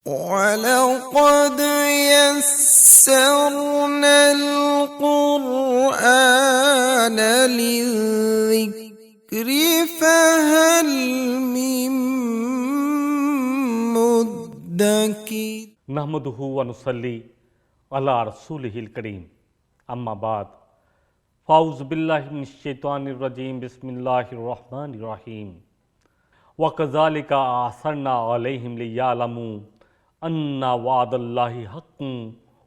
وَلَقَدْ يَسَّرْنَا الْقُرْآنَ لِلذِّكْرِ فَهَلْ مِن مُّدَّكِرٍ نحمدہ ونصلی علی رسولہ الکریم، اما بعد فاعوذ باللہ من الشیطان الرجیم، بسم اللہ الرحمن الرحیم۔ وَكَذَلِكَ أَعْثَرْنَا عَلَيْهِمْ لِيَعْلَمُوا أَنَّ وَعْدَ اللَّهِ حَقٌّ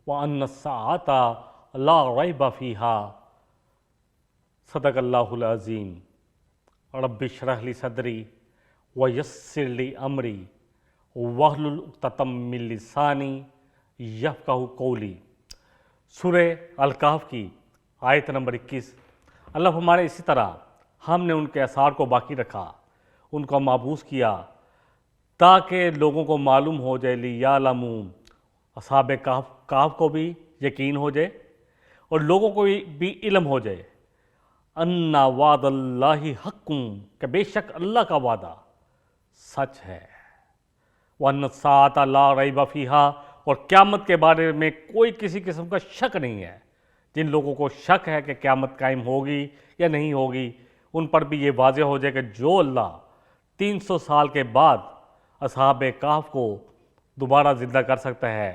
وَأَنَّ السَّاعَةَ لَا رَيْبَ فِيهَا۔ صدق اللہ العظیم۔ رب اشرح لی صدری ویسر لی امری واحلل عقدۃ من لسانی یفقہوا قولی۔ سورہ الکہف کی آیت نمبر 21۔ اللہ فرمانے اسی طرح ہم نے ان کے آثار کو باقی رکھا، ان کو محفوظ کیا تاکہ لوگوں کو معلوم ہو جائے، لیعلموا، اصحاب کہف کو بھی یقین ہو جائے اور لوگوں کو بھی علم ہو جائے، ان وعد اللہ حق، کہ بے شک اللہ کا وعدہ سچ ہے، وَأَنَّ السَّاعَةَ لَا رَيْبَ فِيهَا، اور قیامت کے بارے میں کوئی کسی قسم کا شک نہیں ہے۔ جن لوگوں کو شک ہے کہ قیامت قائم ہوگی یا نہیں ہوگی، ان پر بھی یہ واضح ہو جائے کہ جو اللہ 300 سال کے بعد اصحاب کہف کو دوبارہ زندہ کر سکتا ہے،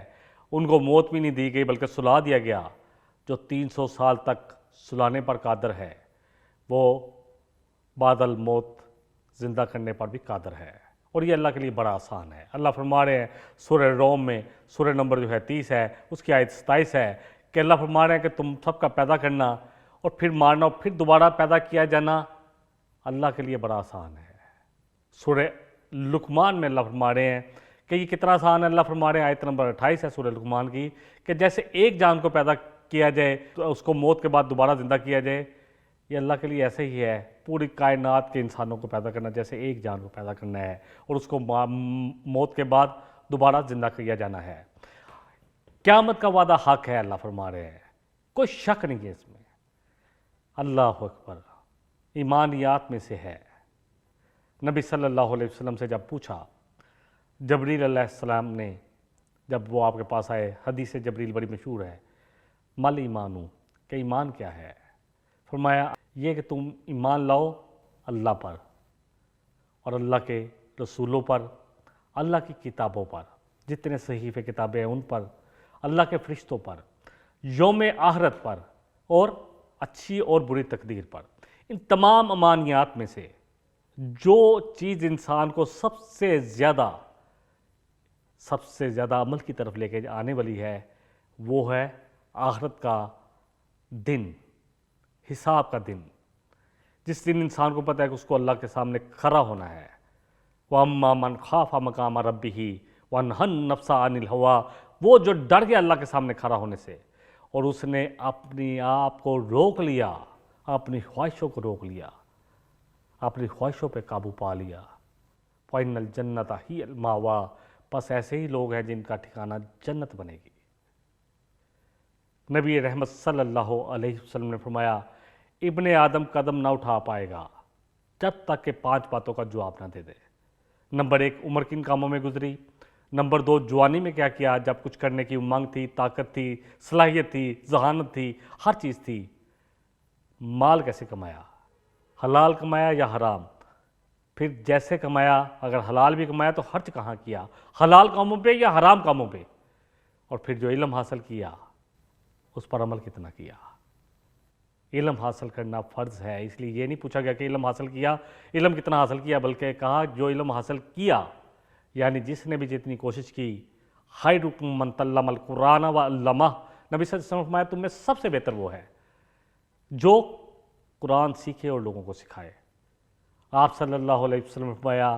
ان کو موت بھی نہیں دی گئی بلکہ سلا دیا گیا، جو 300 سال تک سلانے پر قادر ہے، وہ بعد الموت زندہ کرنے پر بھی قادر ہے، اور یہ اللہ کے لیے بڑا آسان ہے۔ اللہ فرما رہے ہیں سورہ روم میں، سورہ نمبر 30 ہے، اس کی آیت 27 ہے کہ اللہ فرما رہے ہیں کہ تم سب کا پیدا کرنا اور پھر مارنا اور پھر دوبارہ پیدا کیا جانا اللہ کے لیے بڑا آسان ہے۔ سورہ لقمان میں اللہ فرما رہے ہیں کہ یہ کتنا آسان ہے۔ اللہ فرما رہے ہیں، آیت نمبر 28 ہے سورہ لقمان کی، کہ جیسے ایک جان کو پیدا کیا جائے تو اس کو موت کے بعد دوبارہ زندہ کیا جائے، یہ اللہ کے لیے ایسے ہی ہے پوری کائنات کے انسانوں کو پیدا کرنا، جیسے ایک جان کو پیدا کرنا ہے اور اس کو موت کے بعد دوبارہ زندہ کیا جانا ہے۔ قیامت کا وعدہ حق ہے، اللہ فرما رہے ہیں، کوئی شک نہیں ہے اس میں۔ اللہ اکبر، ایمانیات میں سے ہے۔ نبی صلی اللہ علیہ وسلم سے جب پوچھا، جبریل علیہ السلام نے جب وہ آپ کے پاس آئے، حدیث جبریل بڑی مشہور ہے، مل ایمانو، کہ ایمان کیا ہے؟ فرمایا یہ کہ تم ایمان لاؤ اللہ پر اور اللہ کے رسولوں پر، اللہ کی کتابوں پر، جتنے صحیفے کتابیں ہیں ان پر، اللہ کے فرشتوں پر، یوم آخرت پر اور اچھی اور بری تقدیر پر۔ ان تمام امانیات میں سے جو چیز انسان کو سب سے زیادہ عمل کی طرف لے کے آنے والی ہے، وہ ہے آخرت کا دن، حساب کا دن، جس دن انسان کو پتہ ہے کہ اس کو اللہ کے سامنے کھڑا ہونا ہے۔ وَأَمَّا مَنْ خَافَ مَقَامَ رَبِّهِ وَنَهَا النَّفْسَ عَنِ الْهَوَىٰ، وہ جو ڈر گیا اللہ کے سامنے کھڑا ہونے سے اور اس نے اپنی آپ کو روک لیا، اپنی خواہشوں کو روک لیا، اپنی خواہشوں پہ قابو پا لیا، فَإِنَّ الْجَنَّةَ هِيَ الْمَأْوَىٰ، بس ایسے ہی لوگ ہیں جن کا ٹھکانہ جنت بنے گی۔ نبی رحمت صلی اللہ علیہ وسلم نے فرمایا، ابن آدم قدم نہ اٹھا پائے گا جب تک کہ 5 باتوں کا جواب نہ دے دے۔ نمبر 1، عمر کن کاموں میں گزری۔ نمبر 2، جوانی میں کیا کیا، جب کچھ کرنے کی امنگ تھی، طاقت تھی، صلاحیت تھی، ذہانت تھی، ہر چیز تھی۔ مال کیسے کمایا، حلال کمایا یا حرام، پھر جیسے کمایا، اگر حلال بھی کمایا تو خرچ کہاں کیا، حلال کاموں پہ یا حرام کاموں پہ، اور پھر جو علم حاصل کیا اس پر عمل کتنا کیا۔ علم حاصل کرنا فرض ہے، اس لیے یہ نہیں پوچھا گیا کہ علم حاصل کیا، علم کتنا حاصل کیا، بلکہ کہا جو علم حاصل کیا، یعنی جس نے بھی جتنی کوشش کی۔ خیرکم من تعلم القرآن وعلمہ، نبی صلی اللہ علیہ وسلم نے فرمایا تم میں سب سے بہتر وہ ہے جو قرآن سیکھے اور لوگوں کو سکھائے۔ آپ صلی اللہ علیہ وسلم نے فرمایا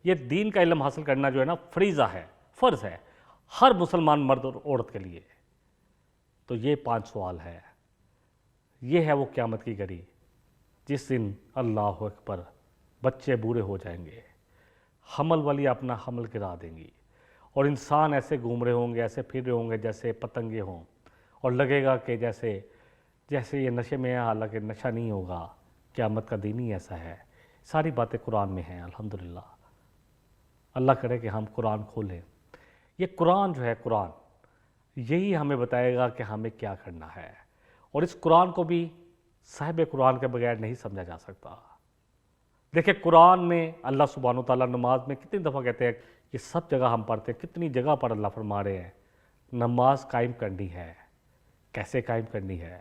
یہ دین کا علم حاصل کرنا جو ہے نا فریضہ ہے، فرض ہے ہر مسلمان مرد اور عورت کے لیے۔ تو یہ 5 سوال ہے، یہ ہے وہ قیامت کی گھڑی جس دن اللہ اکبر بچے بوڑھے ہو جائیں گے، حمل والی اپنا حمل گرا دیں گی اور انسان ایسے گھوم رہے ہوں گے، ایسے پھر رہے ہوں گے جیسے پتنگے ہوں، اور لگے گا کہ جیسے یہ نشے میں ہے، حالانکہ نشہ نہیں ہوگا، قیامت کا دن ہی ایسا ہے۔ ساری باتیں قرآن میں ہیں الحمدللہ۔ اللہ کرے کہ ہم قرآن کھولیں، یہ قرآن جو ہے، قرآن یہی ہمیں بتائے گا کہ ہمیں کیا کرنا ہے، اور اس قرآن کو بھی صاحب قرآن کے بغیر نہیں سمجھا جا سکتا۔ دیکھیں قرآن میں اللہ سبحانہ و تعالیٰ نماز میں کتنی دفعہ کہتے ہیں، یہ سب جگہ ہم پڑھتے ہیں، کتنی جگہ پر اللہ فرما رہے ہیں نماز قائم کرنی ہے، کیسے قائم کرنی ہے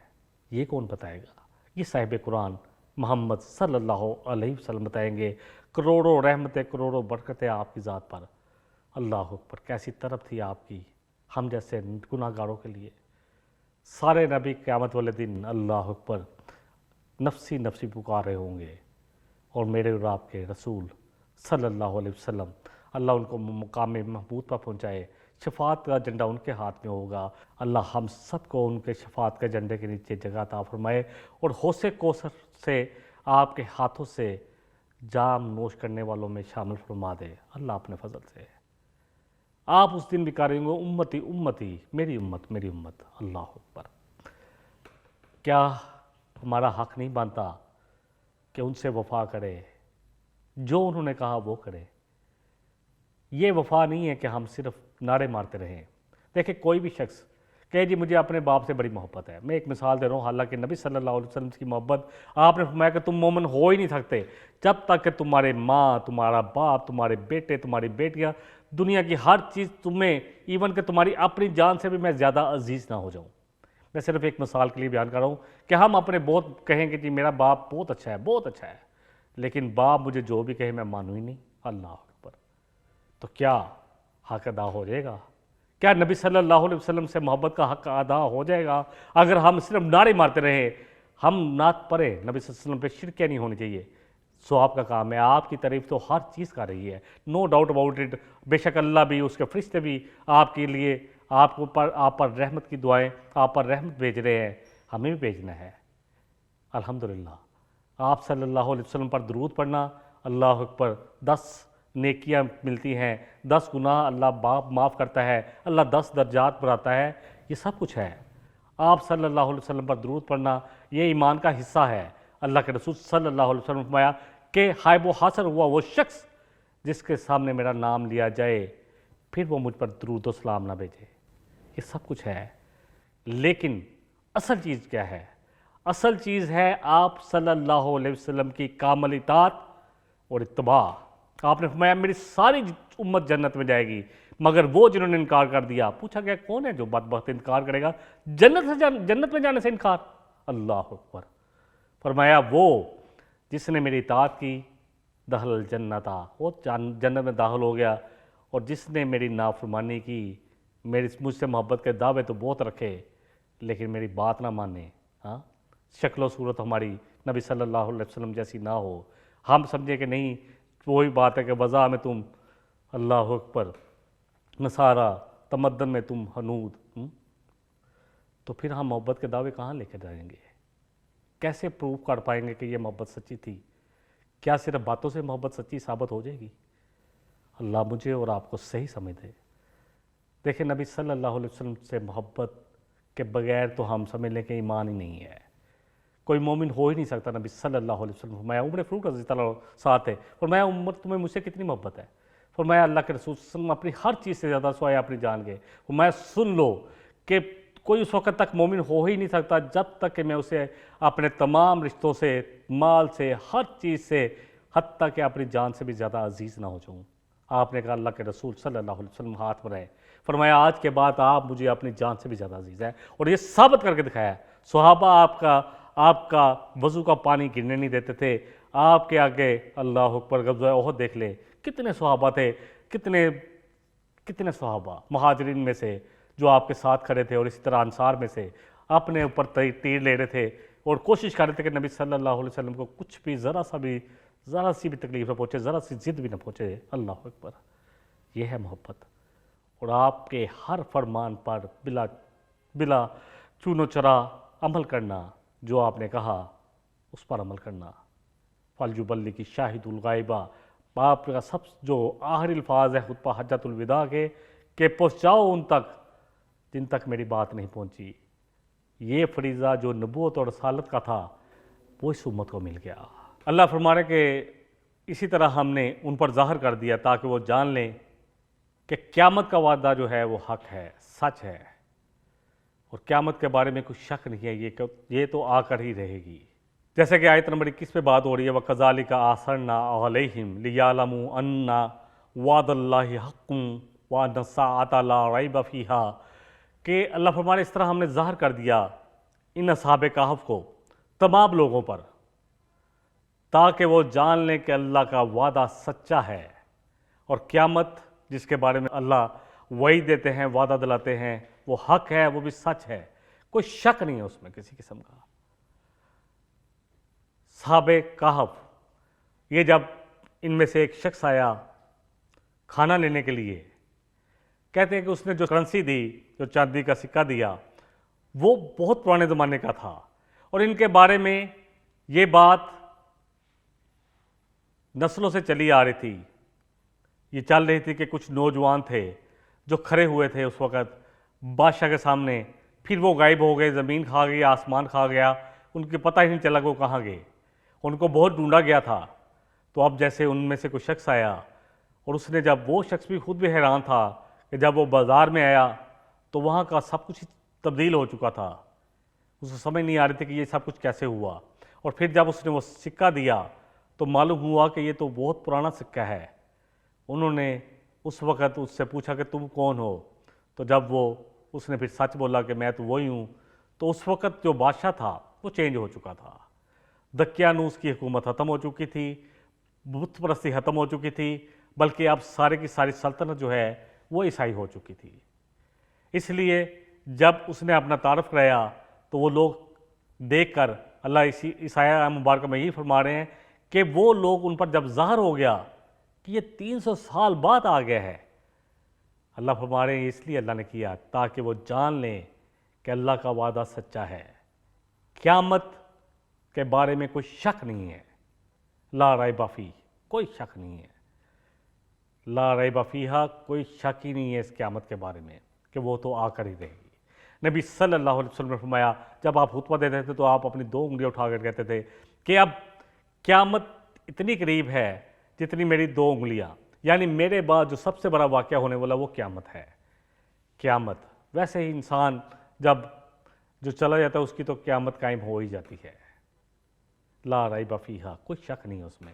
یہ کون بتائے گا؟ یہ صاحب قرآن محمد صلی اللہ علیہ وسلم بتائیں گے۔ کروڑوں رحمتیں، کروڑوں برکتیں آپ کی ذات پر۔ اللہ اکبر، کیسی طرف تھی آپ کی ہم جیسے گناہ گاروں کے لیے۔ سارے نبی قیامت والے دن اللہ اکبر نفسی نفسی پکار رہے ہوں گے، اور میرے اور آپ کے رسول صلی اللہ علیہ وسلم اللہ ان کو مقام محمود پر پہنچائے، شفاعت کا جھنڈا ان کے ہاتھ میں ہوگا۔ اللہ ہم سب کو ان کے شفاعت کے جھنڈے کے نیچے جگہ عطا فرمائے، اور حوض کوثر سے آپ کے ہاتھوں سے جام نوش کرنے والوں میں شامل فرما دے اللہ اپنے فضل سے۔ آپ اس دن بھی کریں گے امتی امتی، میری امت میری امت۔ اللہ اکبر، کیا ہمارا حق نہیں بنتا کہ ان سے وفا کرے، جو انہوں نے کہا وہ کرے؟ یہ وفا نہیں ہے کہ ہم صرف نعرے مارتے رہیں۔ دیکھیں کوئی بھی شخص کہ جی مجھے اپنے باپ سے بڑی محبت ہے، میں ایک مثال دے رہا ہوں، حالانکہ نبی صلی اللہ علیہ وسلم کی محبت آپ نے فرمایا کہ تم مومن ہو ہی نہیں سکتے جب تک کہ تمہارے ماں، تمہارا باپ، تمہارے بیٹے، تمہاری بیٹیاں، دنیا کی ہر چیز تمہیں، ایون کہ تمہاری اپنی جان سے بھی میں زیادہ عزیز نہ ہو جاؤں۔ میں صرف ایک مثال کے لیے بیان کر رہا ہوں کہ ہم اپنے بہت کہیں کہ جی میرا باپ بہت اچھا ہے، بہت اچھا ہے، لیکن باپ مجھے جو بھی کہے میں مانوں ہی نہیں۔ اللہ اکبر، تو کیا حق ادا ہو جائے گا؟ کیا نبی صلی اللہ علیہ وسلم سے محبت کا حق ادا ہو جائے گا اگر ہم صرف نعرے مارتے رہے؟ ہم نعت پڑھیں، نبی صلی اللہ علیہ وسلم پہ شرکیاں نہیں ہونی چاہیے، ثواب کا کام ہے۔ آپ کی تعریف تو ہر چیز کر رہی ہے، نو ڈاؤٹ اباؤٹ اٹ۔ بے شک اللہ بھی، اس کے فرشتے بھی آپ کے لیے، آپ پر رحمت کی دعائیں، آپ پر رحمت بھیج رہے ہیں، ہمیں بھی بھیجنا ہے۔ الحمدللہ آپ صلی اللہ علیہ وسلم پر درود پڑھنا، اللہ اکبر، 10 نیکیاں ملتی ہیں، 10 گناہ اللہ باپ معاف کرتا ہے، اللہ 10 درجات بڑھاتا ہے، یہ سب کچھ ہے۔ آپ صلی اللہ علیہ وسلم پر درود پڑھنا یہ ایمان کا حصہ ہے۔ اللہ کے رسول صلی اللہ علیہ وسلم نے فرمایا کہ حائب و حاصل ہوا وہ شخص جس کے سامنے میرا نام لیا جائے پھر وہ مجھ پر درود و سلام نہ بھیجے۔ یہ سب کچھ ہے، لیکن اصل چیز کیا ہے؟ اصل چیز ہے آپ صلی اللہ علیہ وسلم کی کامل اطاعت اور اتباع۔ آپ نے فرمایا میری ساری امت جنت میں جائے گی مگر وہ جنہوں نے انکار کر دیا۔ پوچھا گیا کون ہے جو بدبخت انکار کرے گا؟ جنت میں جانے سے انکار؟ اللہ اکبر، فرمایا وہ جس نے میری اطاعت کی دخل الجنت، وہ جنت میں داخل ہو گیا، اور جس نے میری نافرمانی کی، مجھ سے محبت کے دعوے تو بہت رکھے لیکن میری بات نہ مانے، شکل و صورت ہماری نبی صلی اللہ علیہ وسلم جیسی نہ ہو، ہم سمجھیں کہ نہیں وہی بات ہے کہ وضع میں تم اللہ اکبر نصارہ، تمدن میں تم حنود، تو پھر ہم محبت کے دعوے کہاں لے کے جائیں گے؟ کیسے پروف کر پائیں گے کہ یہ محبت سچی تھی؟ کیا صرف باتوں سے محبت سچی ثابت ہو جائے گی؟ اللہ مجھے اور آپ کو صحیح سمجھ دے۔ دیکھیں نبی صلی اللہ علیہ وسلم سے محبت کے بغیر تو ہم سمجھ لیں کہ ایمان ہی نہیں ہے، کوئی مومن ہو ہی نہیں سکتا۔ نبی صلی اللہ علیہ وسلم فرمایا، عمر فاروق رضی اللہ عنہ ساتھ ہے، فرمایا عمر تمہیں مجھ سے کتنی محبت ہے؟ فرمایا اللہ کے رسول صلی اللہ علیہ وسلم اپنی ہر چیز سے زیادہ سوائے اپنی جان کے۔ فرمایا سن لو کہ کوئی اس وقت تک مومن ہو ہی نہیں سکتا جب تک کہ میں اسے اپنے تمام رشتوں سے، مال سے، ہر چیز سے، حتیٰ کہ اپنی جان سے بھی زیادہ عزیز نہ ہو جاؤں۔ آپ نے کہا اللہ کے رسول صلی اللہ علیہ وسلم ہاتھ بڑھائے، فرمایا آج کے بعد آپ مجھے اپنی جان سے بھی زیادہ عزیز ہیں، اور یہ ثابت کر کے دکھایا۔ صحابہ آپ کا وضو کا پانی گرنے نہیں دیتے تھے آپ کے آگے۔ اللہ اکبر، غزوہ احد دیکھ لیں کتنے صحابہ تھے، کتنے صحابہ مہاجرین میں سے جو آپ کے ساتھ کھڑے تھے، اور اسی طرح انصار میں سے اپنے اوپر تیر لے رہے تھے اور کوشش کر رہے تھے کہ نبی صلی اللہ علیہ وسلم کو کچھ بھی ذرا سی بھی تکلیف نہ پہنچے، ذرا سی ضد بھی نہ پہنچے۔ اللہ اکبر، یہ ہے محبت۔ اور آپ کے ہر فرمان پر بلا چون و چرا عمل کرنا، جو آپ نے کہا اس پر عمل کرنا۔ فَلْيُبَلِّغِ الشَّاهِدُ الْغَائِبَ، آپ کا سب جو آخری الفاظ ہے خطبہ حجۃ الوداع کے کہ پہنچاؤ ان تک جن تک میری بات نہیں پہنچی۔ یہ فریضہ جو نبوت اور رسالت کا تھا وہ اس امت کو مل گیا۔ اللہ فرما رہے کہ اسی طرح ہم نے ان پر ظاہر کر دیا تاکہ وہ جان لیں کہ قیامت کا وعدہ جو ہے وہ حق ہے، سچ ہے، اور قیامت کے بارے میں کچھ شک نہیں ہے، یہ تو آ کر ہی رہے گی۔ جیسے کہ آیت نمبر 21 پہ بات ہو رہی ہے وَكَذَلِكَ أَعْثَرْنَا عَلَيْهِمْ لِيَعْلَمُوا أَنَّ وَعْدَ اللَّهِ حَقٌّ وَأَنَّ السَّاعَةَ لَا رَيْبَ فِيهَا، کہ اللہ فرمانے اس طرح ہم نے ظاہر کر دیا ان اصحاب کہف کو تمام لوگوں پر، تاکہ وہ جان لیں کہ اللہ کا وعدہ سچا ہے، اور قیامت جس کے بارے میں اللہ وعید دیتے ہیں، وعدہ دلاتے ہیں، وہ حق ہے، وہ بھی سچ ہے، کوئی شک نہیں ہے اس میں کسی قسم کا۔ اصحاب کہف، یہ جب ان میں سے ایک شخص آیا کھانا لینے کے لیے، کہتے ہیں کہ اس نے جو کرنسی دی، جو چاندی کا سکہ دیا، وہ بہت پرانے زمانے کا تھا، اور ان کے بارے میں یہ بات نسلوں سے چلی آ رہی تھی، یہ چل رہی تھی کہ کچھ نوجوان تھے جو کھڑے ہوئے تھے اس وقت بادشاہ کے سامنے، پھر وہ غائب ہو گئے، زمین کھا گئی، آسمان کھا گیا، ان کے پتہ ہی نہیں چلا کہ وہ کہاں گئے، ان کو بہت ڈھونڈا گیا تھا۔ تو اب جیسے ان میں سے کوئی شخص آیا، اور اس نے جب، وہ شخص بھی خود بھی حیران تھا کہ جب وہ بازار میں آیا تو وہاں کا سب کچھ تبدیل ہو چکا تھا، اس کو سمجھ نہیں آ رہی تھی کہ یہ سب کچھ کیسے ہوا، اور پھر جب اس نے وہ سکہ دیا تو معلوم ہوا کہ یہ تو بہت پرانا سکہ ہے۔ انہوں نے اس وقت اس سے پوچھا کہ تم کون ہو، تو جب اس نے پھر سچ بولا کہ میں تو وہی ہوں، تو اس وقت جو بادشاہ تھا وہ چینج ہو چکا تھا، دقیانوس کی حکومت ختم ہو چکی تھی، بت پرستی ختم ہو چکی تھی، بلکہ اب سارے کی ساری سلطنت جو ہے وہ عیسائی ہو چکی تھی۔ اس لیے جب اس نے اپنا تعارف کرایا تو وہ لوگ دیکھ کر، اللہ اس آیہ مبارکہ میں یہی فرما رہے ہیں کہ وہ لوگ، ان پر جب ظاہر ہو گیا کہ یہ 300 سال بعد آ گیا ہے، اللہ فرما رہے ہیں اس لیے اللہ نے کیا تاکہ وہ جان لیں کہ اللہ کا وعدہ سچا ہے، قیامت کے بارے میں کوئی شک نہیں ہے، لا ریب فیہ، کوئی شک نہیں ہے، لا ریب فیہا، کوئی شک ہی نہیں ہے اس قیامت کے بارے میں کہ وہ تو آ کر ہی رہے گی۔ نبی صلی اللہ علیہ وسلم نے فرمایا، جب آپ خطبہ دیتے تھے تو آپ اپنی 2 انگلیاں اٹھا کر کہتے تھے کہ اب قیامت اتنی قریب ہے جتنی میری 2 انگلیاں، یعنی میرے بعد جو سب سے بڑا واقعہ ہونے والا وہ قیامت ہے۔ قیامت ویسے ہی انسان جب جو چلا جاتا ہے اس کی تو قیامت قائم ہو ہی جاتی ہے، لا ریب فیہا، کوئی شک نہیں ہے اس میں۔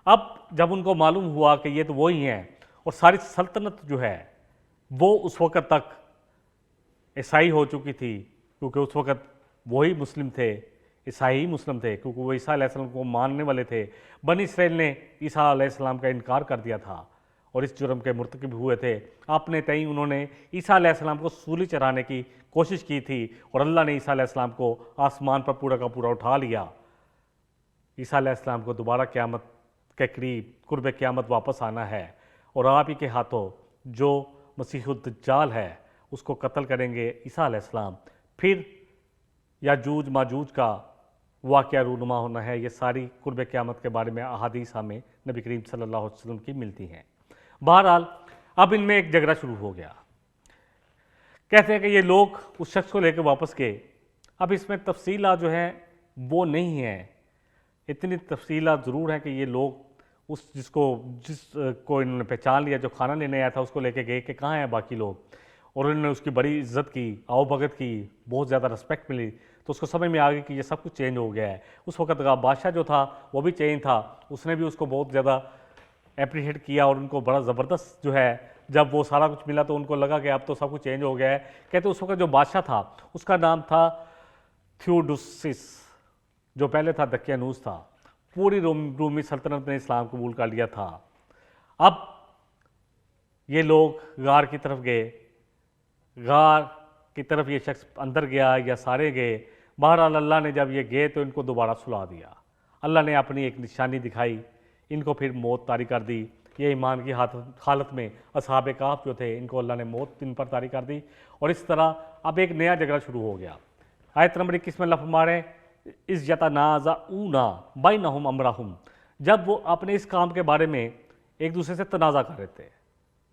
اب جب ان کو معلوم ہوا کہ یہ تو وہی ہیں، اور ساری سلطنت جو ہے وہ اس وقت تک عیسائی ہو چکی تھی، کیونکہ اس وقت وہی مسلم تھے، عیسائی مسلم تھے، کیونکہ وہ عیسیٰ علیہ السلام کو ماننے والے تھے۔ بنی اسرائیل نے عیسیٰ علیہ السلام کا انکار کر دیا تھا اور اس جرم کے مرتکب ہوئے تھے، اپنے تئیں انہوں نے عیسیٰ علیہ السلام کو سولی چڑھانے کی کوشش کی تھی، اور اللہ نے عیسیٰ علیہ السلام کو آسمان پر پورا کا پورا اٹھا لیا۔ عیسیٰ علیہ السلام کو دوبارہ قیامت کے قریب، قرب قیامت واپس آنا ہے، اور آپ ہی کے ہاتھوں جو مسیح الدجال ہے اس کو قتل کریں گے عیسیٰ علیہ السلام، پھر یاجوج ماجوج کا واقعہ رونما ہونا ہے۔ یہ ساری قرب قیامت کے بارے میں احادیث ہمیں نبی کریم صلی اللہ علیہ وسلم کی ملتی ہیں۔ بہرحال اب ان میں ایک جھگڑا شروع ہو گیا، کہتے ہیں کہ یہ لوگ اس شخص کو لے کے واپس گئے۔ اب اس میں تفصیلات جو ہیں وہ نہیں ہیں، اتنی تفصیلات ضرور ہیں کہ یہ لوگ جس کو انہوں نے پہچان لیا، جو کھانا لینے آیا تھا، اس کو لے کے گئے کہ کہاں ہیں باقی لوگ، اور انہوں نے اس کی بڑی عزت کی، آؤ بھگت کی، بہت زیادہ رسپیکٹ ملی، تو اس کو سمجھ میں آ گئی کہ یہ سب کچھ چینج ہو گیا ہے۔ اس وقت کا بادشاہ جو تھا وہ بھی چینج تھا، اس نے بھی اس کو بہت زیادہ اپریشیٹ کیا، اور ان کو بڑا زبردست جو ہے جب وہ سارا کچھ ملا تو ان کو لگا کہ اب تو سب کچھ چینج ہو گیا ہے۔ کہتے اس وقت جو بادشاہ تھا اس کا نام تھا تھیوڈوسس، جو پہلے تھا دقیانوس تھا۔ پوری رومی سلطنت نے اسلام قبول کر لیا تھا۔ اب یہ لوگ غار کی طرف گئے، غار کی طرف یہ شخص اندر گیا یا سارے گئے، بہرحال اللہ نے جب یہ گئے تو ان کو دوبارہ سلا دیا۔ اللہ نے اپنی ایک نشانی دکھائی، ان کو پھر موت طاری کر دی۔ یہ ایمان کی حالت میں اصحاب کہف جو تھے ان کو اللہ نے موت ان پر طاری کر دی، اور اس طرح اب ایک نیا جھگڑا شروع ہو گیا۔ آیت نمبر 21 میں اللہ فرما رہے ہیں اِذْ يَتَنَازَعُونَ بَيْنَهُمْ أَمْرَهُمْ، جب وہ اپنے اس کام کے بارے میں ایک دوسرے سے تنازع کر رہے تھے،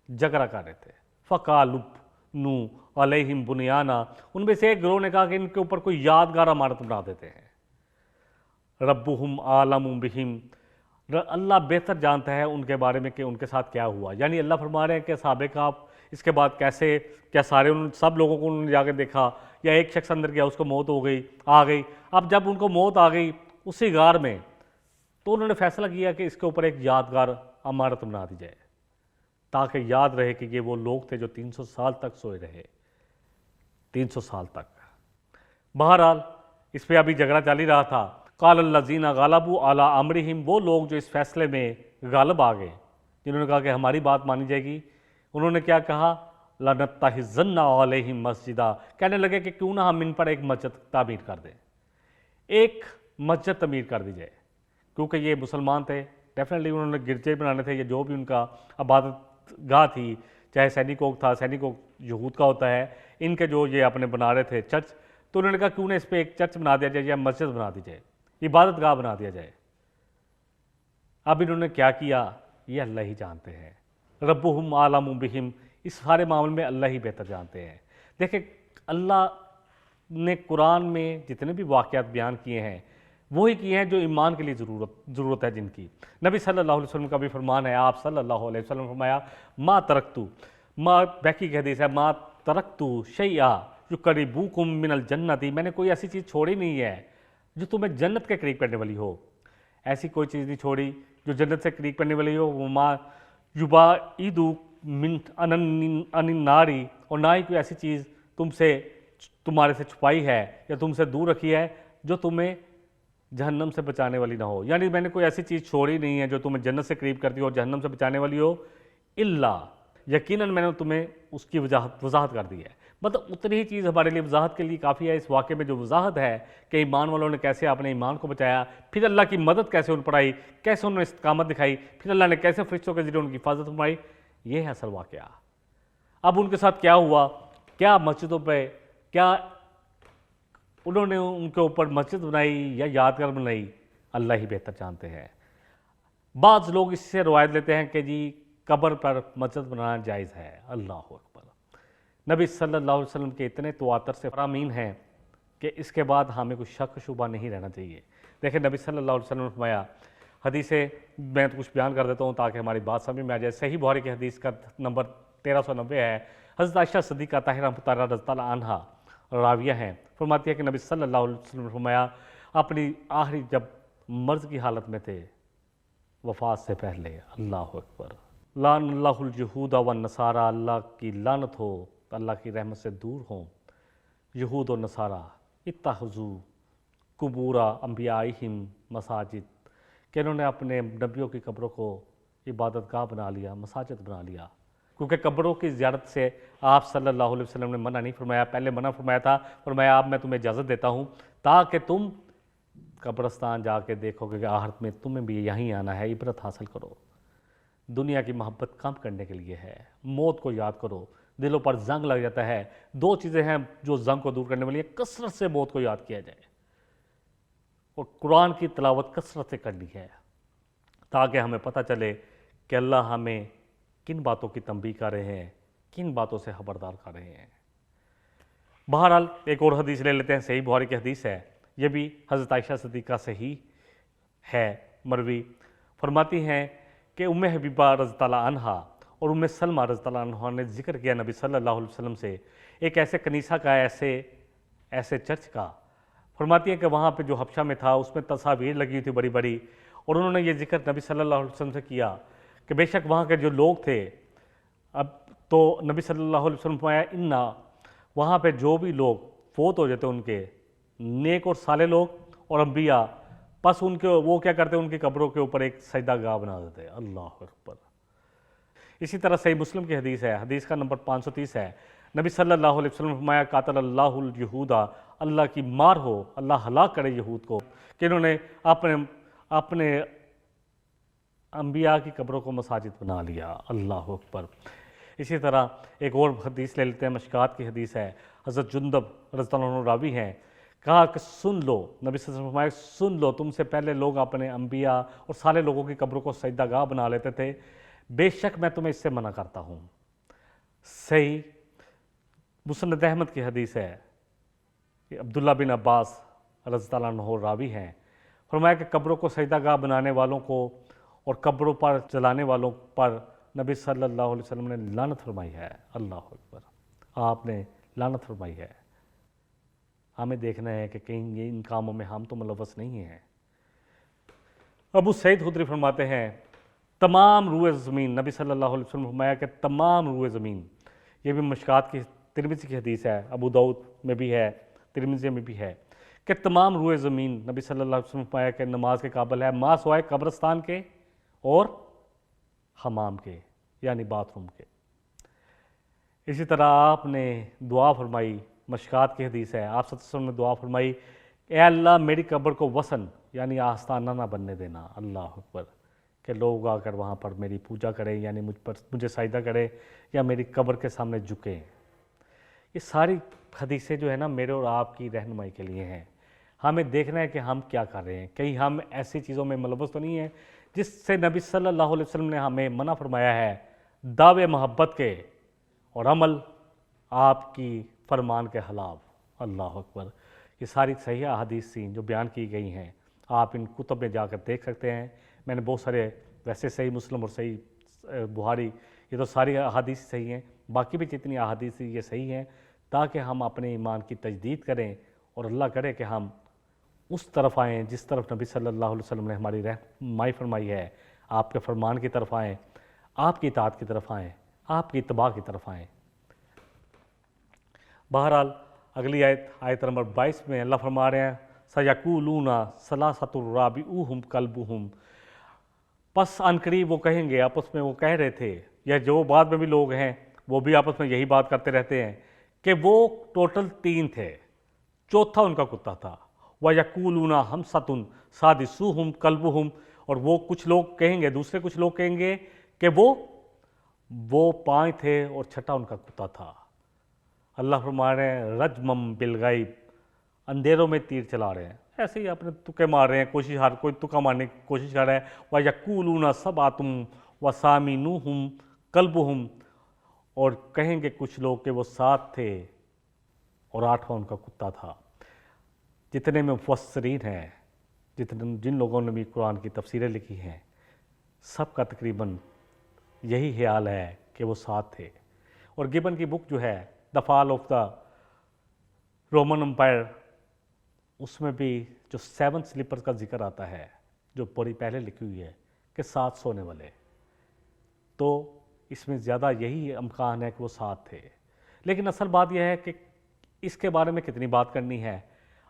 جھگڑا کر رہے تھے۔ فَقَالُوا ابْنُوا عَلَيْهِمْ بُنْيَانًا، ان میں سے ایک گروہ نے کہا کہ ان کے اوپر کوئی یادگار عمارت بنا دیتے ہیں۔ رَبُّهُمْ أَعْلَمُ بِهِمْ، اللہ بہتر جانتا ہے ان کے بارے میں کہ ان کے ساتھ کیا ہوا. یعنی اللہ فرما رہے ہیں کہ صحابہ کہف اس کے بعد کیسے، کیا سارے سب لوگوں کو انہوں نے جا کے دیکھا، یا ایک شخص اندر گیا اس کو موت ہو گئی آ گئی. اب جب ان کو موت آ گئی اسی غار میں، تو انہوں نے فیصلہ کیا کہ اس کے اوپر ایک یادگار عمارت بنا دی جائے تاکہ یاد رہے کہ یہ وہ لوگ تھے جو 300 سال تک سوئے رہے. 300 سال تک. بہرحال اس پہ ابھی جھگڑا چل ہی رہا تھا. قال الذین غلبوا علی امرہم، وہ لوگ جو اس فیصلے میں غالب آ گئے، جنہوں نے کہا کہ ہماری بات مانی جائے گی، انہوں نے کیا کہا؟ لَنَتَّخِذَنَّ عَلَيْهِمْ مَسْجِدًا، کہنے لگے کہ کیوں نہ ہم ان پر ایک مسجد تعمیر کر دیں، ایک مسجد تعمیر کر دی جائے. کیونکہ یہ مسلمان تھے، ڈیفینیٹلی انہوں نے گرجے بنانے تھے، یا جو بھی ان کا عبادت گاہ تھی، چاہے سینیکوگ تھا، سینیکوگ یہود کا ہوتا ہے، ان کے جو یہ اپنے بنا رہے تھے چرچ، تو انہوں نے کہا کیوں نہ اس پہ ایک چرچ بنا دیا جائے یا مسجد بنا دی جائے، عبادت گاہ بنا دیا جائے. اب انہوں نے کیا کیا یہ اللہ ہی جانتے ہیں. ربہم عالم بہم، اس سارے معاملے میں اللہ ہی بہتر جانتے ہیں. دیکھیں اللہ نے قرآن میں جتنے بھی واقعات بیان کیے ہیں وہی کیے ہیں جو ایمان کے لیے ضرورت ہے جن کی. نبی صلی اللہ علیہ وسلم کا بھی فرمان ہے، آپ صلی اللہ علیہ وسلم نے فرمایا ما ترکتو، ما بیکی کی حدیث ہے، ما ترکتو شیئا یقربوکم من الجنت، میں نے کوئی ایسی چیز چھوڑی نہیں ہے جو تمہیں جنت کے قریب کرنے والی ہو. ایسی کوئی چیز نہیں چھوڑی جو جنت سے قریب کرنے والی ہو. وما یبعدو من عن النار، اور نہ ہی کوئی ایسی چیز تمہارے سے چھپائی ہے یا تم سے دور رکھی ہے جو تمہیں جہنم سے بچانے والی نہ ہو. یعنی میں نے کوئی ایسی چیز چھوڑی نہیں ہے جو تمہیں جنت سے قریب کرتی ہو اور جہنم سے بچانے والی ہو، الا، یقیناً میں نے تمہیں اس کی وضاحت کر دی ہے. مطلب اتنی ہی چیز ہمارے لیے وضاحت کے لیے کافی ہے. اس واقعے میں جو وضاحت ہے کہ ایمان والوں نے کیسے اپنے ایمان کو بچایا، پھر اللہ کی مدد کیسے ان پر آئی، کیسے انہوں نے استقامت دکھائی، پھر اللہ نے کیسے فرشتوں کے ذریعے ان کی حفاظت فرمائی، یہ ہے اصل واقعہ. اب ان کے ساتھ کیا ہوا، کیا مسجدوں پہ، کیا انہوں نے ان کے اوپر مسجد بنائی یا یادگار بنائی، اللہ ہی بہتر جانتے ہیں. بعض لوگ اس سے روایت لیتے ہیں کہ جی قبر پر مسجد بنانا جائز ہے. اللہ اکبر. نبی صلی اللہ علیہ وسلم کے اتنے تواتر سے فرامین ہیں کہ اس کے بعد ہمیں کوئی شک شبہ نہیں رہنا چاہیے. دیکھیں نبی صلی اللہ علیہ وسلم نے فرمایا، حدیثیں میں تو کچھ بیان کر دیتا ہوں تاکہ ہماری بات سمجھ میں آ جائے. صحیح بخاری کی حدیث کا نمبر 1390 ہے. حضرت عائشہ صدیقہ طاہرہ مطہرہ رضی اللہ عنہا راویہ ہیں، فرماتی ہے کہ نبی صلی اللہ علیہ وسلم نے فرمایا اپنی آخری جب مرض کی حالت میں تھے وفات سے پہلے، اللہ اکبر، لعن اللہ الجہود والنصارى، اللہ کی لعنت ہو، اللہ کی رحمت سے دور ہوں یہود و نصارہ، اتخذوا قبور انبیائہم مساجد، کہ انہوں نے اپنے نبیوں کی قبروں کو عبادت گاہ بنا لیا، مساجد بنا لیا. کیونکہ قبروں کی زیارت سے آپ صلی اللہ علیہ وسلم نے منع نہیں فرمایا. پہلے منع فرمایا تھا، فرمایا اب میں تمہیں اجازت دیتا ہوں تاکہ تم قبرستان جا کے دیکھو کہ آخرت میں تمہیں بھی یہیں آنا ہے، عبرت حاصل کرو. دنیا کی محبت کم کرنے کے لیے ہے. موت کو یاد کرو، دلوں پر زنگ لگ جاتا ہے. دو چیزیں ہیں جو زنگ کو دور کرنے والی ہیں، کثرت سے موت کو یاد کیا جائے اور قرآن کی تلاوت کثرت سے کرنی ہے تاکہ ہمیں پتہ چلے کہ اللہ ہمیں کن باتوں کی تنبیہ کر رہے ہیں، کن باتوں سے خبردار کر رہے ہیں. بہرحال ایک اور حدیث لے لیتے ہیں، صحیح بخاری کی حدیث ہے، یہ بھی حضرت عائشہ صدیقہ سے ہی ہے مروی. فرماتی ہیں کہ ام حبیبہ رضی اللہ عنہا اور ام سلمہ رضی اللہ عنہ نے ذکر کیا نبی صلی اللہ علیہ وسلم سے ایک ایسے کنیسہ کا، ایسے چرچ کا. فرماتی ہیں کہ وہاں پہ جو حبشہ میں تھا اس میں تصاویر لگی ہوئی تھی بڑی بڑی، اور انہوں نے یہ ذکر نبی صلی اللہ علیہ وسلم سے کیا کہ بے شک وہاں کے جو لوگ تھے، اب تو نبی صلی اللہ علیہ وسلم فرمایا انا، وہاں پہ جو بھی لوگ فوت ہو جاتے ان کے نیک اور صالح لوگ اور انبیاء، پس ان کے وہ کیا کرتے ان کی قبروں کے اوپر ایک سجدہ گاہ بنا دیتے. اللہ اکبر. اسی طرح صحیح مسلم کی حدیث ہے، حدیث کا نمبر 530 ہے. نبی صلی اللہ علیہ وسلم نے فرمایا قاتل اللہ الیہود، اللہ کی مار ہو، اللہ ہلاک کرے یہود کو کہ انہوں نے اپنے انبیاء کی قبروں کو مساجد بنا لیا. اللہ اکبر. اسی طرح ایک اور حدیث لے لیتے ہیں، مشکات کی حدیث ہے. حضرت جندب رضی اللہ عنہ راوی ہیں، کہا کہ سن لو، نبی صلی اللہ علیہ وسلم فرمایا سن لو، تم سے پہلے لوگ اپنے انبیاء اور سارے لوگوں کی قبروں کو سجدہ گاہ بنا لیتے تھے، بے شک میں تمہیں اس سے منع کرتا ہوں. صحیح مسند احمد کی حدیث ہے، عبداللہ بن عباس رضی اللہ عنہ راوی ہیں، فرمایا کہ قبروں کو سجدہ گاہ بنانے والوں کو اور قبروں پر جلانے والوں پر نبی صلی اللہ علیہ وسلم نے لعنت فرمائی ہے۔ اللہ اکبر، آپ نے لعنت فرمائی ہے۔ ہمیں دیکھنا ہے کہ کہیں یہ ان کاموں میں ہم تو ملوث نہیں ہیں۔ ابو سعید خدری فرماتے ہیں تمام روئے زمین، نبی صلی اللہ علیہ وسلم نے فرمایا کہ تمام روئے زمین، یہ بھی مشکات کی ترمذی کی حدیث ہے، ابو داؤد میں بھی ہے، ترمذی میں بھی ہے، کہ تمام روئے زمین نبی صلی اللہ علیہ وسلم نے فرمایا کہ نماز کے قابل ہے ما سوائے قبرستان کے اور حمام کے، یعنی باتھ روم کے۔ اسی طرح آپ نے دعا فرمائی، مشکات کی حدیث ہے، آپ صلی اللہ علیہ وسلم نے دعا فرمائی اے اللہ میری قبر کو وسن یعنی آستانہ نہ بننے دینا۔ اللہ اکبر، کہ لوگ آ کر وہاں پر میری پوجا کریں، یعنی مجھے سجدہ کرے یا میری قبر کے سامنے جھکیں۔ یہ ساری حدیثیں جو ہے نا میرے اور آپ کی رہنمائی کے لیے ہیں۔ ہمیں دیکھنا ہے کہ ہم کیا کر رہے ہیں، کہیں ہم ایسی چیزوں میں ملوث تو نہیں ہیں جس سے نبی صلی اللہ علیہ وسلم نے ہمیں منع فرمایا ہے، دعوے محبت کے اور عمل آپ کی فرمان کے خلاف۔ اللہ اکبر، یہ ساری صحیح احادیث تھیں جو بیان کی گئی ہیں، آپ ان کتب میں جا کر دیکھ سکتے ہیں۔ میں نے بہت سارے ویسے صحیح مسلم اور صحیح بخاری، یہ تو ساری احادیث صحیح ہیں، باقی بھی جتنی احادیث یہ صحیح ہیں، تاکہ ہم اپنے ایمان کی تجدید کریں اور اللہ کرے کہ ہم اس طرف آئیں جس طرف نبی صلی اللہ علیہ وسلم نے ہماری رہنمائی فرمائی ہے، آپ کے فرمان کی طرف آئیں، آپ کی اطاعت کی طرف آئیں، آپ کی اتباع کی طرف آئیں۔ بہرحال اگلی آیت نمبر 22 میں اللہ فرما رہے ہیں سَيَقُولُونَ ثَلَاثَةٌ رَابِعُوهُمْ كَلْبُهُمْ، پس عنقریب وہ کہیں گے، آپس میں وہ کہہ رہے تھے، یا جو بعد میں بھی لوگ ہیں وہ بھی آپس میں یہی بات کرتے رہتے ہیں کہ وہ ٹوٹل 3 تھے، چوتھا ان کا کتا تھا۔ وَيَقُولُونَ خَمْسَةٌ سَادِسُوهُمْ كَلْبُهُمْ، اور وہ کچھ لوگ کہیں گے، دوسرے کچھ لوگ کہیں گے کہ وہ 5 تھے اور چھٹا ان کا کتا تھا۔ اللہ فرما رہے ہیں رجمم بالغیب، اندھیروں میں تیر چلا رہے ہیں، ایسے ہی اپنے تکے مار رہے ہیں، کوشش ہر کوئی تکا مارنے کی کوشش کر رہا ہے۔ وَيَقُولُونَ سَبْعَةٌ وَثَامِنُوهُمْ كَلْبُهُمْ، اور کہیں گے کچھ لوگ کہ وہ 7 تھے اور 8واں ان کا کتا تھا۔ جتنے میں مفسرین ہیں، جن لوگوں نے بھی قرآن کی تفسیریں لکھی ہیں، سب کا تقریباً یہی خیال ہے کہ وہ 7 تھے۔ اور گبن کی بک جو ہے دا فال آف دا رومن امپائر، اس میں بھی جو 7 سلیپرز کا ذکر آتا ہے، جو بڑی پہلے لکھی ہوئی ہے کہ 7 سونے والے، تو اس میں زیادہ یہی امکان ہے کہ وہ 7 تھے۔ لیکن اصل بات یہ ہے کہ اس کے بارے میں کتنی بات کرنی ہے۔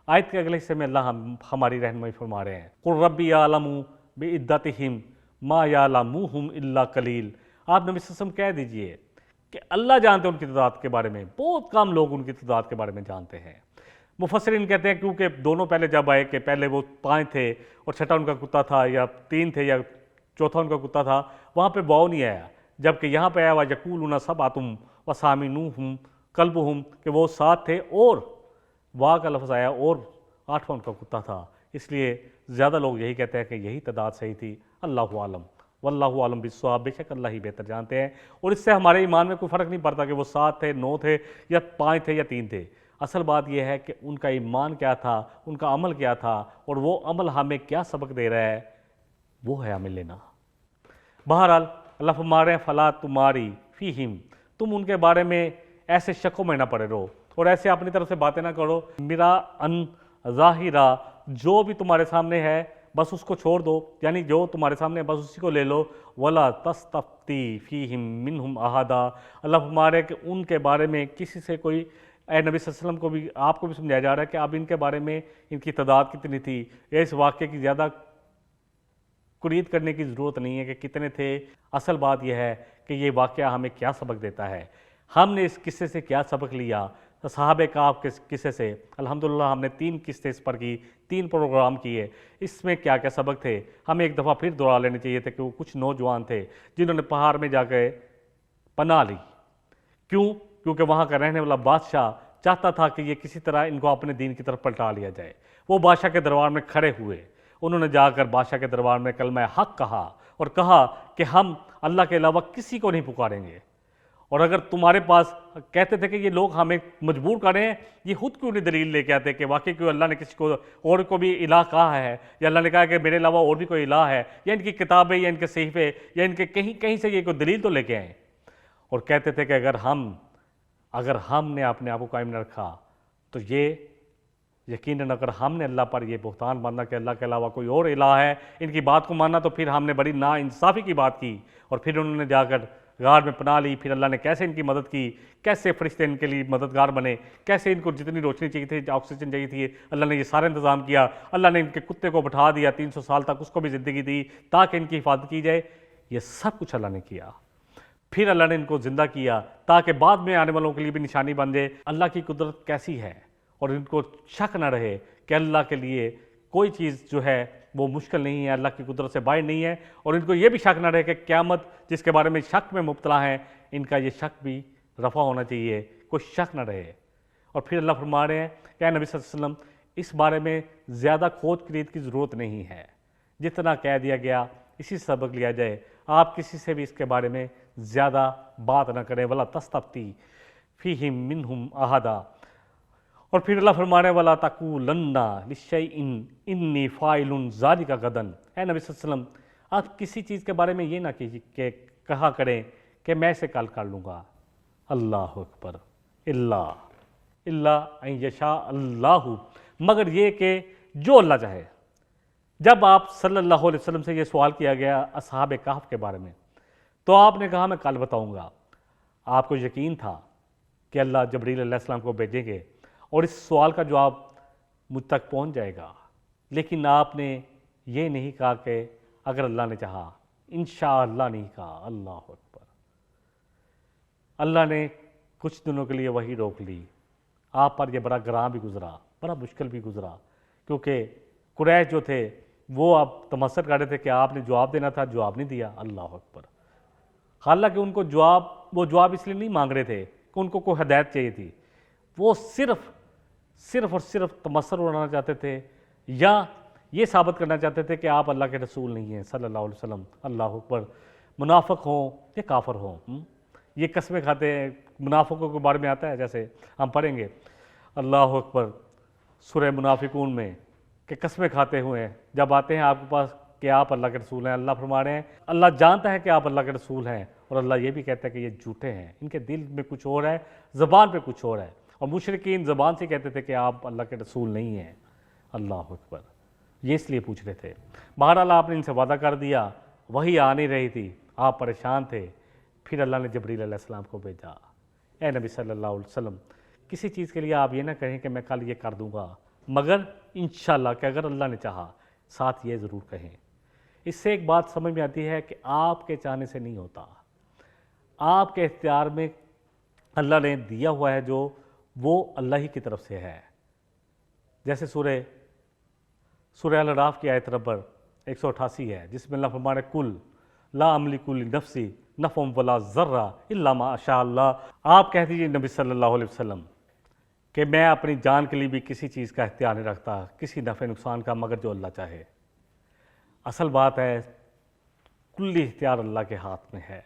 آیت کے اگلے حصے میں اللہ ہماری رہنمائی فرما رہے ہیں قُلْ رَبِّ يَعْلَمُ بِعِدَّتِهِمْ مَا يَعْلَمُوهُمْ إِلَّا قَلِيلٌ، آپ نبی صلی اللہ علیہ وسلم کہہ دیجئے کہ اللہ جانتے ہیں ان کی تعداد کے بارے میں، بہت کم لوگ ان کی تعداد کے بارے میں جانتے ہیں۔ مفسرین کہتے ہیں کیونکہ دونوں پہلے جب آئے کہ پہلے وہ 5 تھے اور چھٹا ان کا کتا تھا، یا 3 تھے یا چوتھا ان کا کتا تھا، وہاں پہ واو نہیں آیا، جبکہ یہاں پہ آیا وَيَقُولُونَ سَبْعَةٌ وَثَامِنُوهُمْ كَلْبُهُمْ، کہ وہ 7 تھے اور واو کا لفظ آیا اور 8واں ان کا کتا تھا۔ اس لیے زیادہ لوگ یہی کہتے ہیں کہ یہی تعداد صحیح تھی۔ اللہ عالم، واللہ عالم بالصواب، بے شک اللہ ہی بہتر جانتے ہیں۔ اور اس سے ہمارے ایمان میں کوئی فرق نہیں پڑتا کہ وہ 7 تھے، 9 تھے یا 5 تھے یا 3 تھے۔ اصل بات یہ ہے کہ ان کا ایمان کیا تھا، ان کا عمل کیا تھا، اور وہ عمل ہمیں کیا سبق دے رہا ہے، وہ ہے ہمیں لینا۔ بہرحال اللہ فرما رہے ہیں فلا تماری فیہم، تم ان کے بارے میں ایسے شکوں میں نہ پڑے رہو اور ایسے اپنی طرف سے باتیں نہ کرو، میرا ان ظاہرہ، جو بھی تمہارے سامنے ہے بس اس کو چھوڑ دو، یعنی جو تمہارے سامنے ہے بس اسی کو لے لو۔ ولا تستفتی فیہم منہم احدا، اللہ فرما رہے ہیں کہ ان کے بارے میں کسی سے کوئی، اے نبی صلی اللہ علیہ وسلم کو بھی، آپ کو بھی سمجھایا جا رہا ہے کہ اب ان کے بارے میں ان کی تعداد کتنی تھی، یا اس واقعے کی زیادہ قرید کرنے کی ضرورت نہیں ہے کہ کتنے تھے۔ اصل بات یہ ہے کہ یہ واقعہ ہمیں کیا سبق دیتا ہے، ہم نے اس قصے سے کیا سبق لیا۔ صحابہ کہف کے قصے سے الحمدللہ ہم نے 3 قصے اس پر کی، 3 پروگرام کیے، اس میں کیا کیا سبق تھے ہمیں ایک دفعہ پھر دہرا لینے چاہیے تھے کہ وہ کچھ نوجوان تھے جنہوں نے پہاڑ میں جا کے پناہ لی۔ کیونکہ وہاں کا رہنے والا بادشاہ چاہتا تھا کہ یہ کسی طرح ان کو اپنے دین کی طرف پلٹا لیا جائے۔ وہ بادشاہ کے دربار میں کھڑے ہوئے، انہوں نے جا کر بادشاہ کے دربار میں کلمہ حق کہا اور کہا کہ ہم اللہ کے علاوہ کسی کو نہیں پکاریں گے، اور اگر تمہارے پاس کہتے تھے کہ یہ لوگ ہمیں مجبور کر رہے ہیں، یہ خود کیوں نہیں دلیل لے کے آتے کہ واقعی کیوں اللہ نے کسی کو اور کو بھی الہ کہا ہے، یا اللہ نے کہا کہ میرے علاوہ اور بھی کوئی الہ ہے، یا ان کی کتابیں یا ان کے صحیفے یا ان کے کہیں سے یہ کوئی دلیل تو لے کے آئیں. اور کہتے تھے کہ اگر ہم نے اپنے آپ کو قائم نہ رکھا تو یہ یقیناً اگر ہم نے اللہ پر یہ بہتان باندھا کہ اللہ کے علاوہ کوئی اور الہ ہے، ان کی بات کو ماننا، تو پھر ہم نے بڑی نا انصافی کی بات کی. اور پھر انہوں نے جا کر غار میں پناہ لی. پھر اللہ نے کیسے ان کی مدد کی، کیسے فرشتے ان کے لیے مددگار بنے، کیسے ان کو جتنی روشنی چاہیے تھی، آکسیجن چاہیے تھی، اللہ نے یہ سارا انتظام کیا. اللہ نے ان کے کتے کو بٹھا دیا 300 سال تک، اس کو بھی زندگی دی تاکہ ان کی حفاظت کی جائے. یہ سب کچھ اللہ نے کیا. پھر اللہ نے ان کو زندہ کیا تاکہ بعد میں آنے والوں کے لیے بھی نشانی بن جائے اللہ کی قدرت کیسی ہے، اور ان کو شک نہ رہے کہ اللہ کے لیے کوئی چیز جو ہے وہ مشکل نہیں ہے، اللہ کی قدرت سے باہر نہیں ہے. اور ان کو یہ بھی شک نہ رہے کہ قیامت جس کے بارے میں شک میں مبتلا ہیں، ان کا یہ شک بھی رفع ہونا چاہیے، کوئی شک نہ رہے. اور پھر اللہ فرما رہے ہیں کہ اے نبی صلی اللہ علیہ وسلم اس بارے میں زیادہ کھوج کرید کی ضرورت نہیں ہے، جتنا کہہ دیا گیا اسی سے سبق لیا جائے. آپ کسی سے بھی اس کے بارے میں زیادہ بات نہ کریں. وَلَا تَسْتَفْتِي فِيهِمْ مِنْهُمْ أَحَدًا. اور پھر اللہ فرمانے والا تَقُولَنَّ لِشَيْءٍ إِنِّي فَاعِلٌ ذَلِكَ غَدًا. اے نبی صلی اللہ علیہ وسلم آپ کسی چیز کے بارے میں یہ نہ کہ کہا کریں کہ میں اسے کل کر لوں گا. اللہ اکبر. اللہ ان یشاء اللہ، مگر یہ کہ جو اللہ چاہے. جب آپ صلی اللہ علیہ وسلم سے یہ سوال کیا گیا اصحاب کہف کے بارے میں، تو آپ نے کہا میں کل بتاؤں گا. آپ کو یقین تھا کہ اللہ جبریل علیہ السلام کو بھیجیں گے اور اس سوال کا جواب مجھ تک پہنچ جائے گا. لیکن آپ نے یہ نہیں کہا کہ اگر اللہ نے چاہا، انشاءاللہ نہیں کہا. اللہ اکبر. اللہ نے کچھ دنوں کے لیے وہی روک لی. آپ پر یہ بڑا گراں بھی گزرا، بڑا مشکل بھی گزرا، کیونکہ قریش جو تھے وہ اب تمسک کر رہے تھے کہ آپ نے جواب دینا تھا، جواب نہیں دیا. اللہ اکبر. حالانکہ ان کو وہ جواب اس لیے نہیں مانگ رہے تھے کہ ان کو کوئی ہدایت چاہیے تھی، وہ صرف اور صرف تمسک اڑانا چاہتے تھے، یا یہ ثابت کرنا چاہتے تھے کہ آپ اللہ کے رسول نہیں ہیں صلی اللہ علیہ وسلم. اللہ اکبر. منافق ہوں یا کافر ہوں، یہ قسمیں کھاتے ہیں. منافقوں کے بارے میں آتا ہے، جیسے ہم پڑھیں گے اللہ اکبر سورہ منافقون میں، کہ قسمیں کھاتے ہوئے ہیں جب آتے ہیں آپ کے پاس کہ آپ اللہ کے رسول ہیں. اللہ فرما رہے ہیں اللہ جانتا ہے کہ آپ اللہ کے رسول ہیں، اور اللہ یہ بھی کہتا ہے کہ یہ جھوٹے ہیں، ان کے دل میں کچھ اور ہے، زبان پہ کچھ اور ہے. اور مشرکین زبان سے کہتے تھے کہ آپ اللہ کے رسول نہیں ہیں. اللہ اکبر. یہ اس لیے پوچھ رہے تھے. بہرحال آپ نے ان سے وعدہ کر دیا، وہی آ نہیں رہی تھی، آپ پریشان تھے. پھر اللہ نے جبریل علیہ السلام کو بھیجا. اے نبی صلی اللہ علیہ وسلم کسی چیز کے لیے آپ یہ نہ کہیں کہ میں کل یہ کر دوں گا، مگر انشاءاللہ کہ اگر اللہ نے چاہا. ساتھ یہ ضرور کہیں. اس سے ایک بات سمجھ میں آتی ہے کہ آپ کے چاہنے سے نہیں ہوتا، آپ کے اختیار میں اللہ نے دیا ہوا ہے جو وہ اللہ ہی کی طرف سے ہے. جیسے سورہ الاعراف کی آیت نمبر 188 ہے، جس میں اللہ فرمانے کل لا املک لنفسی نفع ولا ضرا الا ما شاء اللہ. آپ کہہ دیجیے نبی صلی اللہ علیہ وسلم کہ میں اپنی جان کے لیے بھی کسی چیز کا اختیار نہیں رکھتا، کسی نفع نقصان کا، مگر جو اللہ چاہے. اصل بات ہے کلی اختیار اللہ کے ہاتھ میں ہے.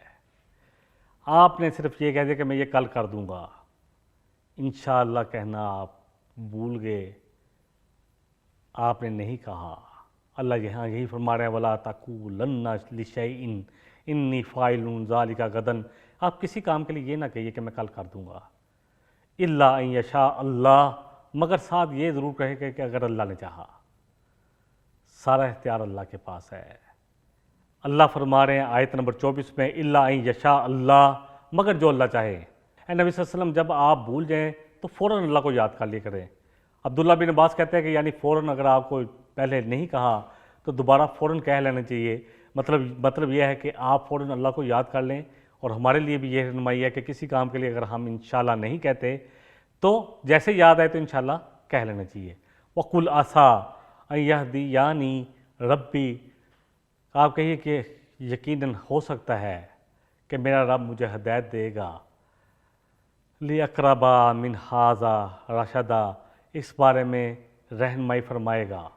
آپ نے صرف یہ کہہ دیا کہ میں یہ کل کر دوں گا. انشاءاللہ کہنا آپ بھول گئے، آپ نے نہیں کہا. اللہ یہاں یہی فرما رہے ہیں وَلَا تَقُولَنَّ لِشَيْءٍ إِنِّي فَاعِلٌ ذَلِكَ غَدًا. آپ کسی کام کے لیے یہ نہ کہیے کہ میں کل کر دوں گا. اِلَّا أَن يَشَاءَ اللہ، مگر ساتھ یہ ضرور کہے کہ اگر اللہ نے چاہا. سارا اختیار اللہ کے پاس ہے. اللہ فرما رہے ہیں آیت نمبر 24 میں اِلَّا أَن يَشَاءَ اللہ، مگر جو اللہ چاہے. اے نبی صلی اللہ علیہ وسلم جب آپ بھول جائیں تو فوراً اللہ کو یاد کر لیا کریں. عبداللہ بن عباس کہتے ہیں کہ یعنی فوراً اگر آپ کو پہلے نہیں کہا تو دوبارہ فوراً کہہ لینا چاہیے. مطلب یہ ہے کہ آپ فوراً اللہ کو یاد کر لیں. اور ہمارے لیے بھی یہ رہنمائی ہے کہ کسی کام کے لیے اگر ہم انشاءاللہ نہیں کہتے تو جیسے یاد آئے تو انشاءاللہ کہہ لینا چاہیے. وَقُلْ عَسَىٰ أَن يَهْدِيَنِي رَبِّي. آپ کہیے کہ یقیناً ہو سکتا ہے کہ میرا رب مجھے ہدایت دے گا. لِأَقْرَبَ مِنْ هَٰذَا رَشَدًا، اس بارے میں رہنمائی فرمائے گا.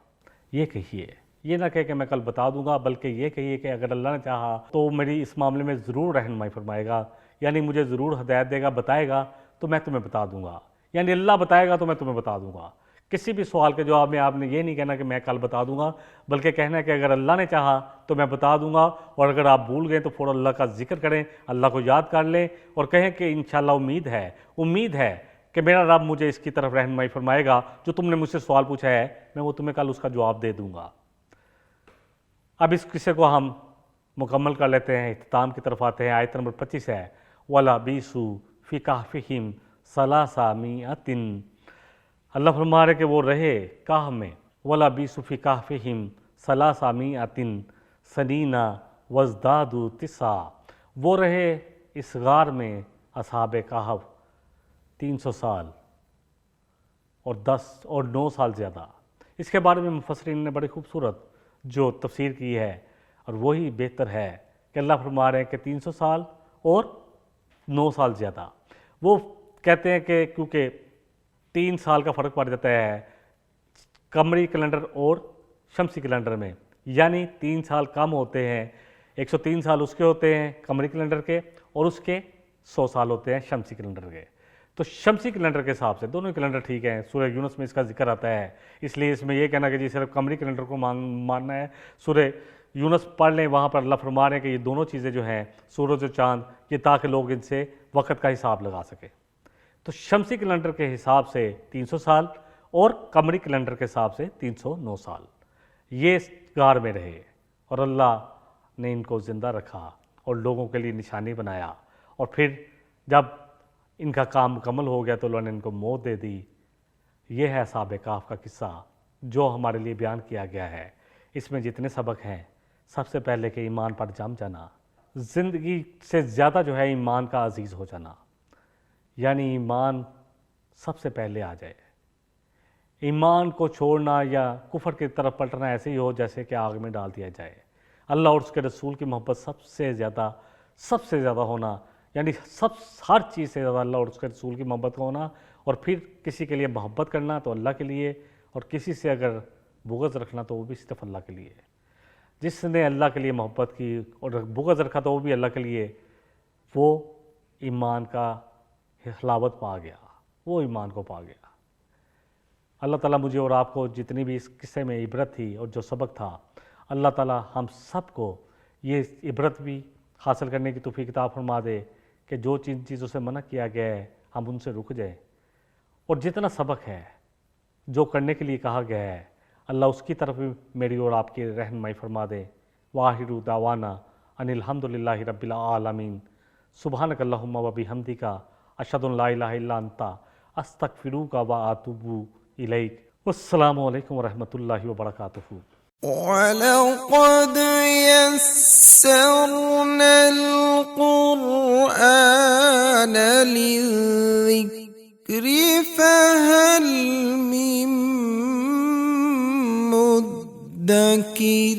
یہ کہیے، یہ نہ کہے کہ میں کل بتا دوں گا، بلکہ یہ کہیے کہ اگر اللہ نے چاہا تو میری اس معاملے میں ضرور رہنمائی فرمائے گا. یعنی مجھے ضرور ہدایت دے گا، بتائے گا تو میں تمہیں بتا دوں گا، یعنی اللہ بتائے گا تو میں تمہیں بتا دوں گا۔ کسی بھی سوال کے جواب میں آپ نے یہ نہیں کہنا کہ میں کل بتا دوں گا، بلکہ کہنا ہے کہ اگر اللہ نے چاہا تو میں بتا دوں گا، اور اگر آپ بھول گئے تو فوراً اللہ کا ذکر کریں، اللہ کو یاد کر لیں اور کہیں کہ انشاءاللہ امید ہے کہ میرا رب مجھے اس کی طرف رہنمائی فرمائے گا، جو تم نے مجھ سے سوال پوچھا ہے میں وہ تمہیں کل اس کا جواب دے دوں گا۔ اب اس قصے کو ہم مکمل کر لیتے ہیں، اختتام کی طرف آتے ہیں۔ آیت نمبر 25 ہے وَلَبِثُوا فِي كَهْفِهِمْ ثَلَاثَ مِائَةٍ۔ اللہ فرما رہے کہ وہ رہے کہف میں، وَلَبِثُوا فِي كَهْفِهِمْ ثَلَاثَ مِائَةٍ سَنِينَ وَازْدَادُوا تِسْعًا۔ وہ رہے اس غار میں اصحاب کہف 300 سال اور 9 سال زیادہ۔ اس کے بارے میں مفسرین نے بڑی خوبصورت جو تفسیر کی ہے، اور وہی بہتر ہے کہ اللہ فرما رہے ہیں کہ 300 سال اور 9 سال زیادہ۔ وہ کہتے ہیں کہ کیونکہ 3 سال کا فرق پڑ جاتا ہے قمری کیلنڈر اور شمسی کیلنڈر میں، یعنی 3 سال کم ہوتے ہیں، 103 سال اس کے ہوتے ہیں قمری کیلنڈر کے، اور اس کے 100 سال ہوتے ہیں شمسی کیلنڈر کے۔ تو شمسی کیلنڈر کے حساب سے دونوں کیلنڈر ٹھیک ہیں، سورہ یونس میں اس کا ذکر آتا ہے، اس لیے اس میں یہ کہنا کہ جی صرف قمری کیلنڈر کو ماننا ہے، سورہ یونس پڑھ لیں، وہاں پر اللہ فرما رہے ہیں کہ یہ دونوں چیزیں جو ہیں سورج اور چاند، یہ تاکہ لوگ ان سے وقت کا حساب لگا سکیں۔ تو شمسی کیلنڈر کے حساب سے 300 سال اور قمری کیلنڈر کے حساب سے 309 سال یہ اس غار میں رہے، اور اللہ نے ان کو زندہ رکھا اور لوگوں کے لیے نشانی بنایا، اور پھر جب ان کا کام مکمل ہو گیا تو اللہ نے ان کو موت دے دی۔ یہ ہے اصحاب کہف کا قصہ جو ہمارے لیے بیان کیا گیا ہے۔ اس میں جتنے سبق ہیں، سب سے پہلے کہ ایمان پر جم جانا، زندگی سے زیادہ جو ہے ایمان کا عزیز ہو جانا، یعنی ایمان سب سے پہلے آ جائے۔ ایمان کو چھوڑنا یا کفر کی طرف پلٹنا ایسے ہی ہو جیسے کہ آگ میں ڈال دیا جائے۔ اللہ اور اس کے رسول کی محبت سب سے زیادہ ہونا، یعنی ہر چیز سے زیادہ اللہ اور اس کے رسول کی محبت کا ہونا، اور پھر کسی کے لیے محبت کرنا تو اللہ کے لیے، اور کسی سے اگر بغض رکھنا تو وہ بھی صرف اللہ کے لیے۔ جس نے اللہ کے لیے محبت کی اور بغض رکھا تو وہ بھی اللہ کے لیے، وہ ایمان کا حلاوت پا گیا، وہ ایمان کو پا گیا۔ اللہ تعالیٰ مجھے اور آپ کو جتنی بھی اس قصے میں عبرت تھی اور جو سبق تھا، اللہ تعالیٰ ہم سب کو یہ عبرت بھی حاصل کرنے کی توفیق عطا فرما دے کہ جو جن چیزوں سے منع کیا گیا ہے ہم ان سے رک جائیں، اور جتنا سبق ہے جو کرنے کے لیے کہا گیا ہے اللہ اس کی طرف بھی میری اور آپ کی رہنمائی فرما دے۔ وآخر دعوانا ان الحمدللہ رب العالمین، سبحانک اللہم و بحمدک، اشہد ان لا الہ الا انت، استغفرک و اتوب الیک۔ والسلام علیکم ورحمۃ اللہ وبرکاتہ۔ وَلَقَدْ يَسَّرْنَا الْقُرْآنَ لِلذِّكْرِ فَهَلْ مِن مُّدَّكِرٍ